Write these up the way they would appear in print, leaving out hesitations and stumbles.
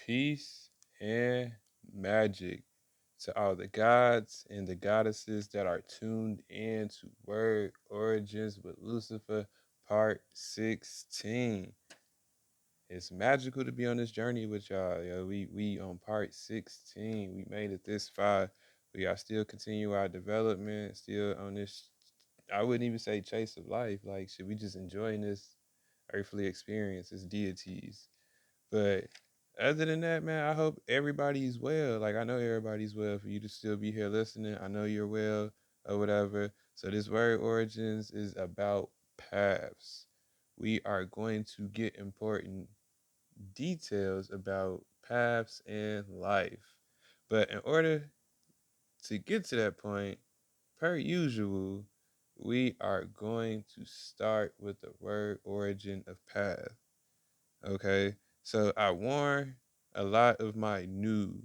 Peace and magic to all the gods and the goddesses that are tuned in to Word Origins with Lucifer, Part 16. It's magical to be on this journey with y'all. Yo, we on Part 16. We made it this far. We are still continue our development, still on this. I wouldn't even say chase of life. Like, should we just enjoying this earthly experience as deities? But other than that, man, I hope everybody's well. Like I know everybody's well for you to still be here listening. I know you're well or whatever. So this word origins is about paths. We are going to get important details about paths in life. But in order to get to that point, per usual, we are going to start with the word origin of path. Okay. So I warn a lot of my new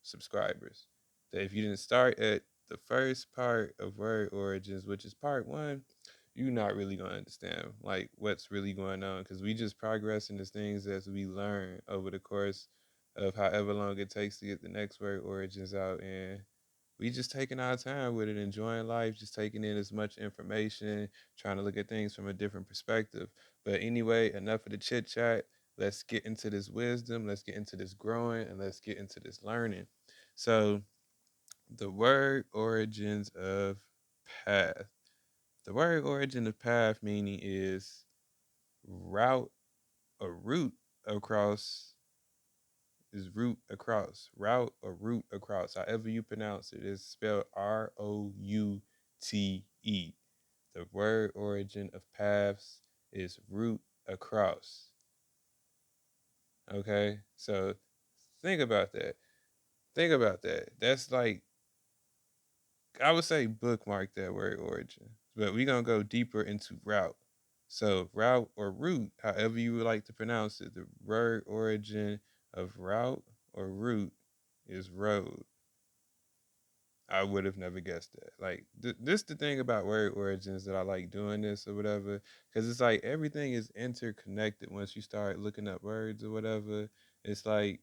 subscribers that if you didn't start at the first part of word origins, which is part one, you're not really gonna understand like what's really going on because we just progressing as things as we learn over the course of however long it takes to get the next word origins out, and we just taking our time with it, enjoying life, just taking in as much information, trying to look at things from a different perspective. But anyway, enough of the chit chat. Let's get into this wisdom. Let's get into this growing, and let's get into this learning. So, the word origins of path. The word origin of path meaning is route or route across route across, route or route across. However you pronounce it, it's spelled Route. The word origin of paths is route across. Okay, so think about that. Think about that. That's like I would say bookmark that word origin, but we're gonna go deeper into route. So route or route, however you would like to pronounce it, the word origin of route or route is road. I would have never guessed that. Like this, the thing about word origins that I like doing this or whatever, because it's like everything is interconnected. Once you start looking up words or whatever, it's like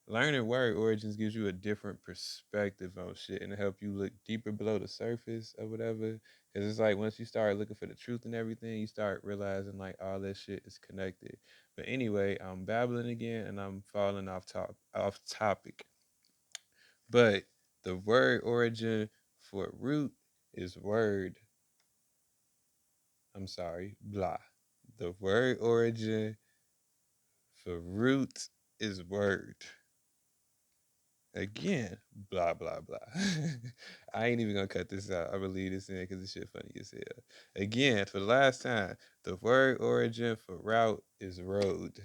learning word origins gives you a different perspective on shit and help you look deeper below the surface or whatever. Because it's like once you start looking for the truth and everything, you start realizing like all that shit is connected. But anyway, I'm babbling again and I'm falling off topic. But the word origin for root is word. I'm sorry, blah. The word origin for root is word. Again, blah, blah, blah. I ain't even gonna cut this out. I'm gonna leave this in because this shit funny as hell. Again, for the last time, the word origin for route is road.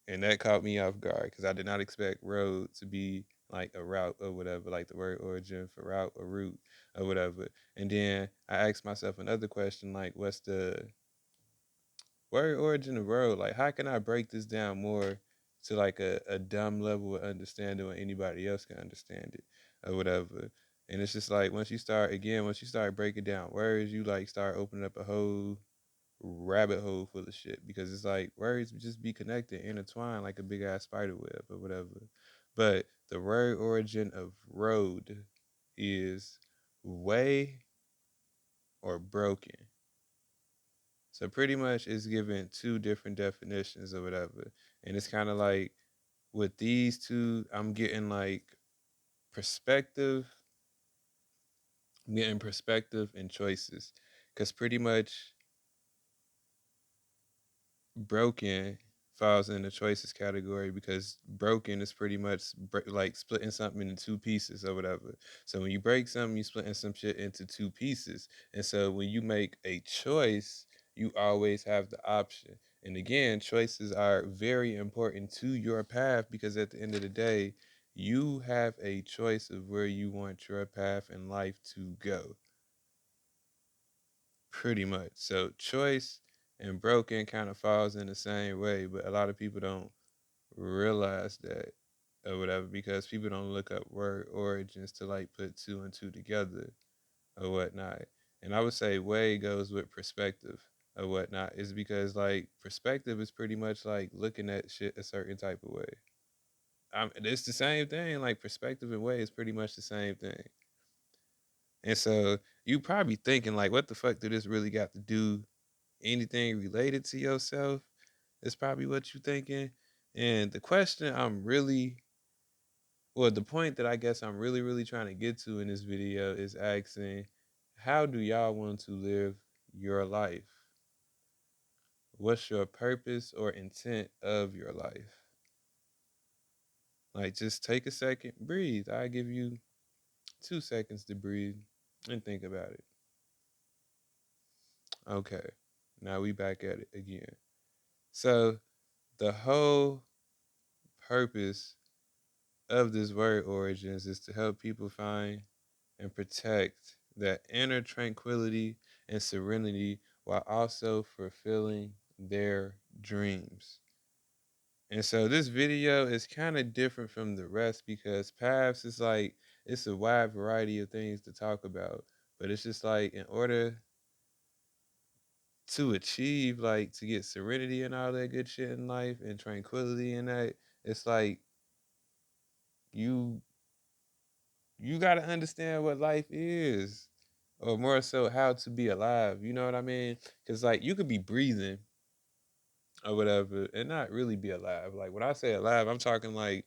And that caught me off guard because I did not expect road to be like a route or whatever, like the word origin for route or route or whatever. And then I asked myself another question, like, what's the word origin of road? Like, how can I break this down more to like a dumb level of understanding where anybody else can understand it or whatever? And it's just like once you start breaking down words, you like start opening up a whole rabbit hole full of shit because it's like words just be connected, intertwined like a big ass spider web or whatever. But the word origin of road is way or broken. So pretty much it's given two different definitions or whatever. And it's kind of like with these two, I'm getting like perspective, I'm getting perspective and choices. Because pretty much broken falls in the choices category because broken is pretty much like splitting something into two pieces or whatever. So when you break something, you splitting some shit into two pieces. And so when you make a choice, you always have the option. And again, choices are very important to your path because at the end of the day, you have a choice of where you want your path in life to go. Pretty much. So choice and broken kind of falls in the same way, but a lot of people don't realize that or whatever because people don't look up word origins to like put two and two together or whatnot. And I would say way goes with perspective. or whatnot is because like perspective is pretty much like looking at shit a certain type of way. It's the same thing. Like perspective and way is pretty much the same thing. And so you probably thinking like, what the fuck do this really got to do anything related to yourself? Is probably what you thinking. And the question I'm really, well, the point that I guess I'm really, really trying to get to in this video is asking, how do y'all want to live your life? What's your purpose or intent of your life? Like, just take a second, breathe. I give you 2 seconds to breathe and think about it. Okay, now we back at it again. So, the whole purpose of this word origins is to help people find and protect that inner tranquility and serenity while also fulfilling their dreams. And so this video is kind of different from the rest because paths is like it's a wide variety of things to talk about. But it's just like in order to achieve like to get serenity and all that good shit in life and tranquility and that, it's like you you got to understand what life is, or more so how to be alive. You know what I mean? Because like you could be breathing or whatever and not really be alive. Like when I say alive, I'm talking like,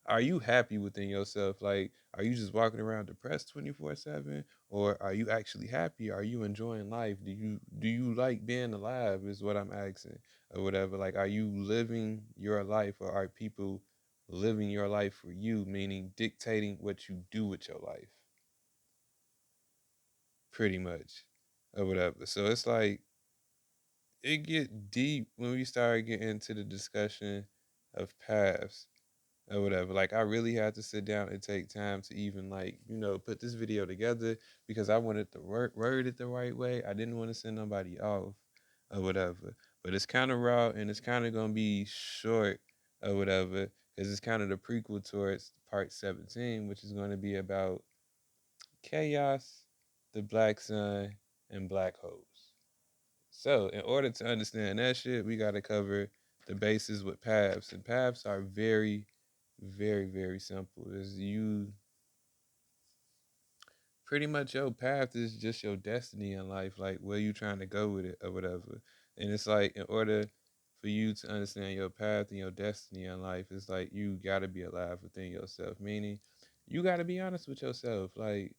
are you happy within yourself? Like, are you just walking around depressed 24/7, or are you actually happy? Are you enjoying life? Do you like being alive? Is what I'm asking, or whatever. Like, are you living your life, or are people living your life for you? Meaning dictating what you do with your life, pretty much, or whatever. So it's like it get deep when we start getting into the discussion of paths or whatever. Like I really had to sit down and take time to even like, put this video together because I wanted to word it the right way. I didn't want to send nobody off or whatever. But it's kind of raw and it's kind of gonna be short or whatever because it's kind of the prequel towards part 17, which is going to be about chaos, the black sun, and black holes. So, in order to understand that shit, we got to cover the bases with paths. And paths are very, very, very simple. Is you pretty much your path is just your destiny in life, like where you trying to go with it or whatever. And it's like in order for you to understand your path and your destiny in life, it's like you gotta be alive within yourself. Meaning you gotta be honest with yourself. Like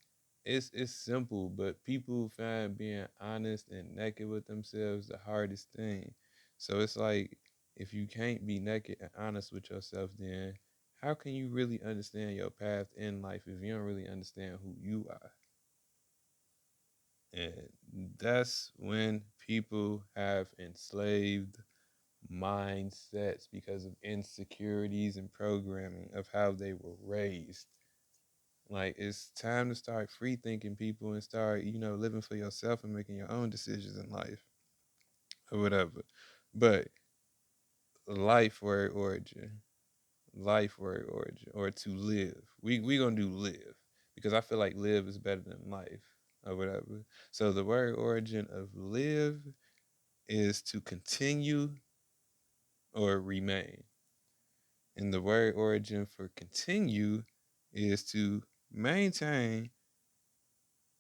it's simple, but people find being honest and naked with themselves the hardest thing. So it's like if you can't be naked and honest with yourself, then how can you really understand your path in life if you don't really understand who you are? And that's when people have enslaved mindsets because of insecurities and programming of how they were raised. Like it's time to start free thinking people and start, living for yourself and making your own decisions in life or whatever. But life word origin, life word origin, or to live. We gonna do live because I feel like live is better than life or whatever. So the word origin of live is to continue or remain. And the word origin for continue is to maintain,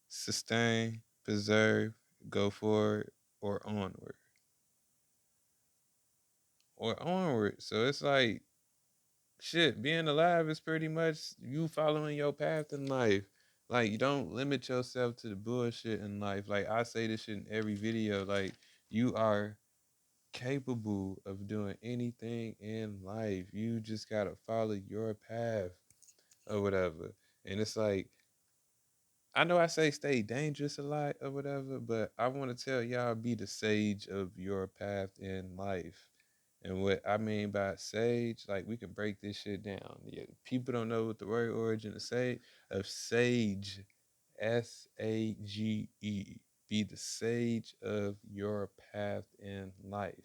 sustain, preserve, go forward, or onward. Or onward. So it's like, shit, being alive is pretty much you following your path in life. Like, you don't limit yourself to the bullshit in life. Like, I say this shit in every video. Like, you are capable of doing anything in life. You just gotta follow your path or whatever. And it's like, I know I say stay dangerous a lot or whatever, but I want to tell y'all be the sage of your path in life. And what I mean by sage, like we can break this shit down. Yeah, people don't know what the word origin of sage, SAGE. Be the sage of your path in life.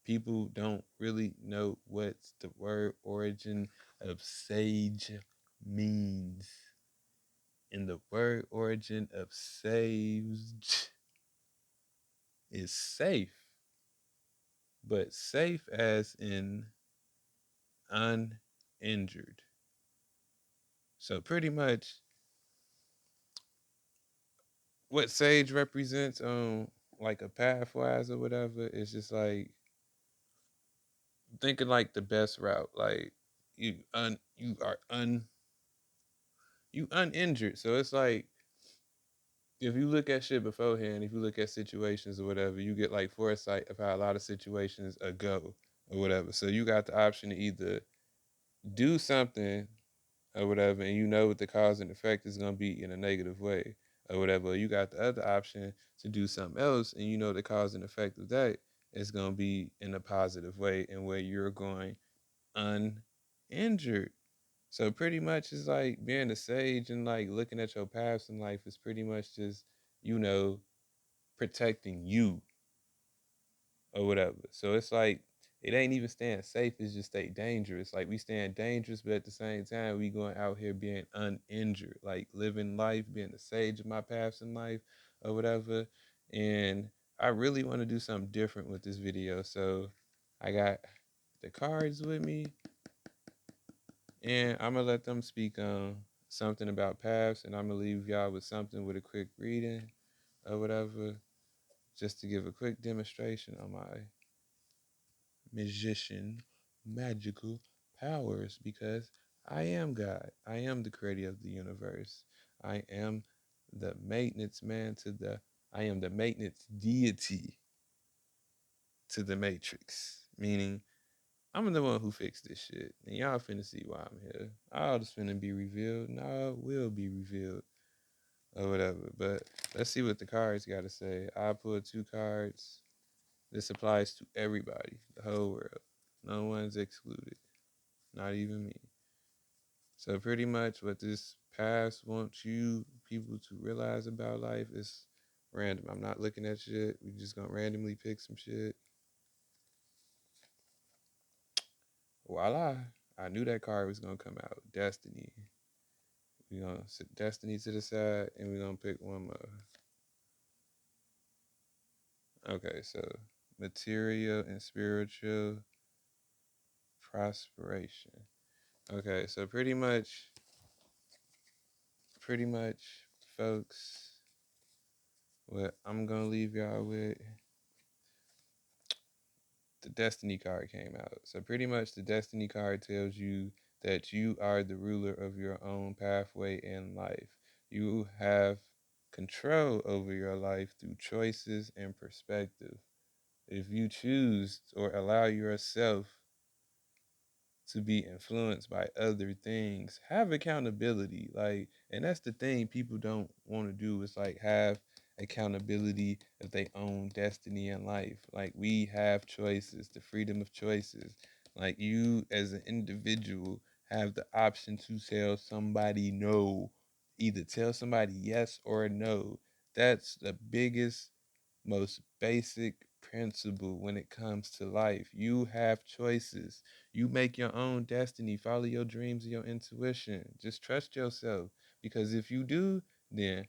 People don't really know what the word origin of sage means. And the word origin of sage is safe, but safe as in uninjured. So pretty much what Sage represents like a pathwise or whatever is just like thinking like the best route. Like you are uninjured. So it's like if you look at shit beforehand, if you look at situations or whatever, you get like foresight of how a lot of situations go or whatever. So you got the option to either do something or whatever, and you know what the cause and effect is gonna be in a negative way or whatever. You got the other option to do something else, and you know the cause and effect of that is gonna be in a positive way and where you're going uninjured. So pretty much it's like being a sage and like looking at your paths in life is pretty much just, you know, protecting you or whatever. So it's like it ain't even staying safe, it's just stay dangerous. Like we staying dangerous, but at the same time we going out here being uninjured, like living life, being the sage of my paths in life or whatever. And I really want to do something different with this video. So I got the cards with me and I'm gonna let them speak on something about paths, and I'm gonna leave y'all with something with a quick reading or whatever, just to give a quick demonstration on my magician magical powers because I am God. I am the creator of the universe. I am the maintenance man to the I am the maintenance deity to the matrix. Meaning I'm the one who fixed this shit. And y'all finna see why I'm here. All just finna be revealed. And all will be revealed. Or whatever. But let's see what the cards gotta say. I pulled two cards. This applies to everybody, the whole world. No one's excluded, not even me. So pretty much what this past wants you people to realize about life is random. I'm not looking at shit. We just gonna randomly pick some shit. Voila. I knew that card was gonna come out. Destiny. We're gonna set Destiny to the side and we're gonna pick one more. Okay, so material and spiritual prosperation. Okay, so pretty much, folks, what I'm gonna leave y'all with, the Destiny card came out. So pretty much the Destiny card tells you that you are the ruler of your own pathway in life. You have control over your life through choices and perspective. If you choose or allow yourself to be influenced by other things, have accountability. Like, and that's the thing people don't want to do is like have accountability of their own destiny in life. Like we have choices, the freedom of choices. Like you as an individual have the option to tell somebody no, either tell somebody yes or no. That's the biggest, most basic principle when it comes to life. You have choices. You make your own destiny. Follow your dreams and your intuition. Just trust yourself. Because if you do, then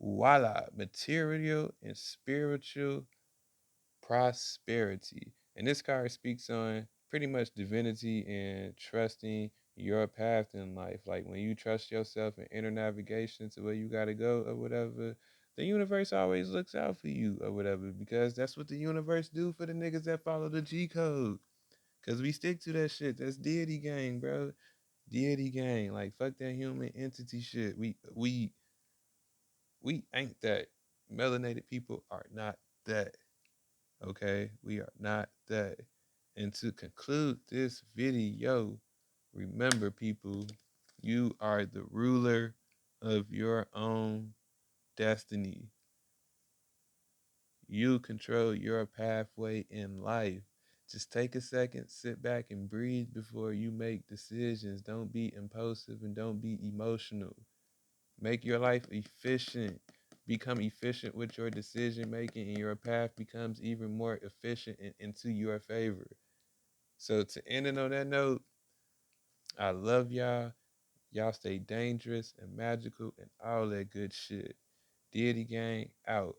voila, material and spiritual prosperity. And this card speaks on pretty much divinity and trusting your path in life. Like when you trust yourself and inner navigation to where you gotta go or whatever, the universe always looks out for you or whatever, because that's what the universe do for the niggas that follow the G code. Cause we stick to that shit. That's deity gang, bro. Deity gang. Like fuck that human entity shit. We ain't that. Melanated people are not that. Okay, we are not that. And to conclude this video, remember, people, you are the ruler of your own destiny. You control your pathway in life. Just take a second, sit back, and breathe before you make decisions. Don't be impulsive and don't be emotional. Make your life efficient. Become efficient with your decision making, and your path becomes even more efficient and into your favor. So, to end it on that note, I love y'all. Y'all stay dangerous and magical and all that good shit. Deity Gang out.